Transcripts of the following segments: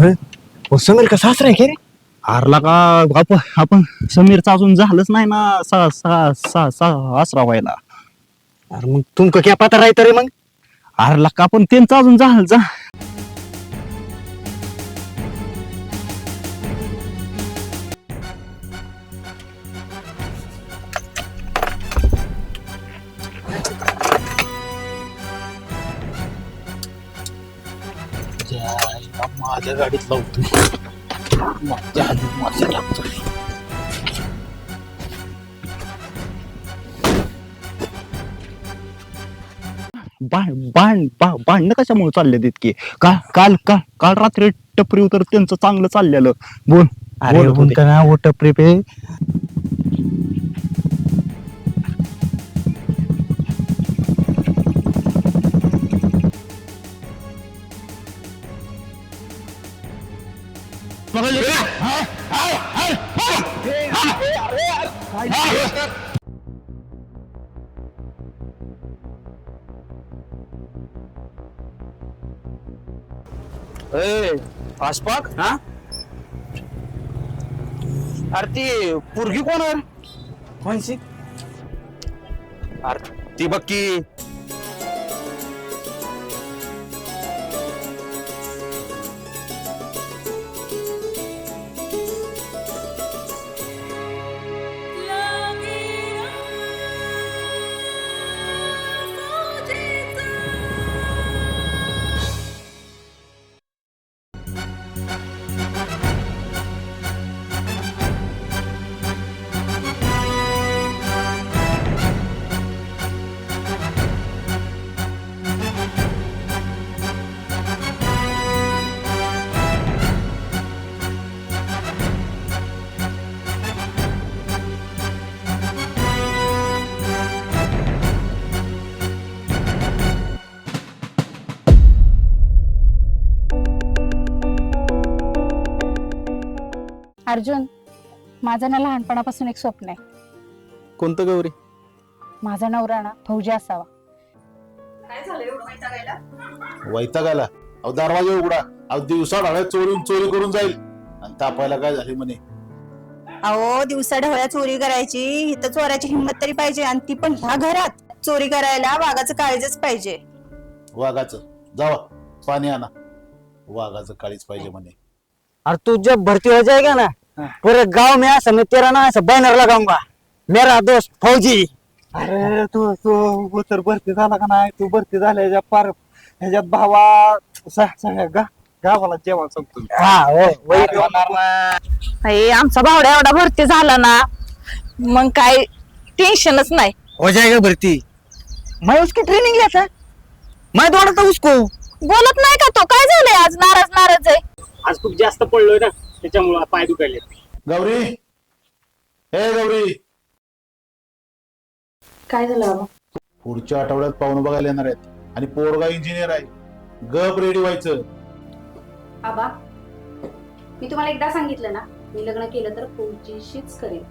समीर का सासरा आहे की रे? हारला का आपण समीरचा अजून झालंच नाही ना आसरा व्हायला. अरे मग तुमका क्या पता राहत रे मग? हारला का पण त्यांचं अजून झालं जा. माझ्या गाडीत लावतो. माझ्या टाकतो. भांडणं कशामुळे चालले तितकी? काल काल रात्री टपरी उतर त्यांचं चांगलं चाललेलं. बोल. अरे बोलत होते. उनका ना वो टपरी पे आसपाक हा. अरे ती पोरगी कोण आहे? कोणची? अरे ती बघ की. अर्जुन, माझं ना लहानपणापासून एक स्वप्न आहे. कोणतं गौरी? माझा नवरा ना फौजी असावा. वैतागाला अहो दरवाजा उघडा. अहो दिवसा ढाळ्यात चोरी करून जाईल आणि तापायला काय झाली म्हणे. अहो दिवसा ढवळ्या चोरी करायची इथं चोराची हिंमत तरी पाहिजे आणि ती पण ह्या घरात. चोरी करायला वाघाचं काळीजच पाहिजे. वाघाचं जावा पाणी आणा. वाघाचं काळीच पाहिजे म्हणे. अरे तू जब भर्ती हो जाएगा ना पूरे गांव में ऐसा मैं तेरा ना ऐसा बैनर लगाऊंगा, मेरा दोस्त फौजी. अरे तू तर भरती झाला का नाही? तू भरती झाल्या पार ह्याच्यात भावा सगळ्या गावाला जेवण सांगतो. आमचा भावड्या एवढा भरती झाला ना मग काय टेन्शनच नाही. हो जाएगा भर्ती. मैं उसकी ट्रेनिंग लेता, मैं दौड़ता उसको. बोलत नाही का तो? काय झालंय आज? नाराज आहे. आज खूप जास्त पडलोय ना त्याच्यामुळे पाय दुखायले. गौरी, हे गौरी, काय झालं बाबा? पुढच्या आठवड्यात पाहुणे बघायला येणार आहेत आणि पोरगा इंजिनियर आहे. गप रेडी व्हायचं. आबा, मी तुम्हाला एकदा सांगितलं ना, मी लग्न केलं तर फौजीशीच करेन.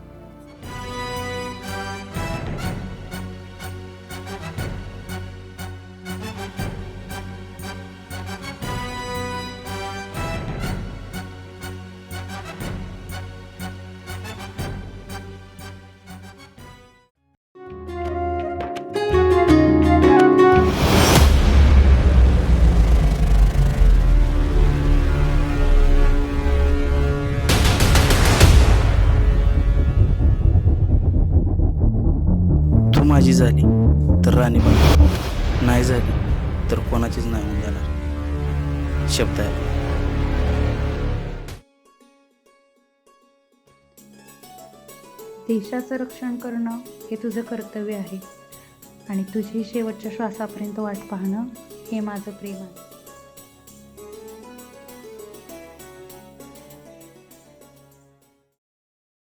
माझी झाली तर राणी बन, नाही झाली तर कोणाचीच नाही होऊन जाणार. शब्द आहे. देशाचं रक्षण करणं हे तुझं कर्तव्य आहे आणि तुझी शेवटच्या श्वासापर्यंत वाट पाहणं हे माझं प्रेम आहे.